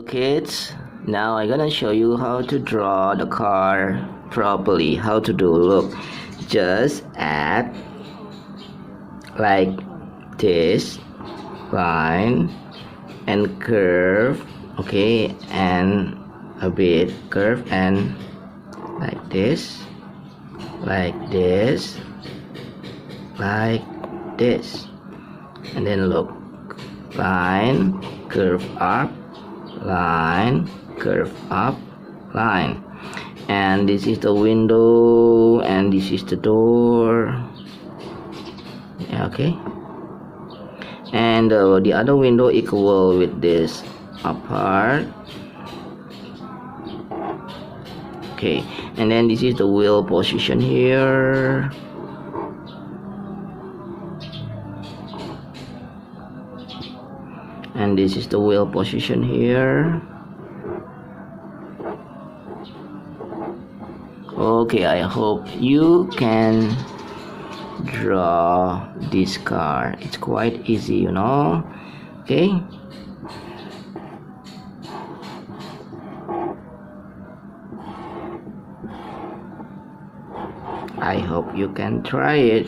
Kids, now I'm gonna show you how to draw the car properly. How to do, look, just add like this line and curve, okay, and a bit curve, and like this, like this, like this, and then look, line, curve up, line, curve up, line, and this is the window and this is the door. Yeah, okay, and the other window equal with this apart. Okay, and then this is the wheel position here. And this is the wheel position here. Okay, I hope you can draw this car. It's quite easy, you know. Okay, I hope you can try it.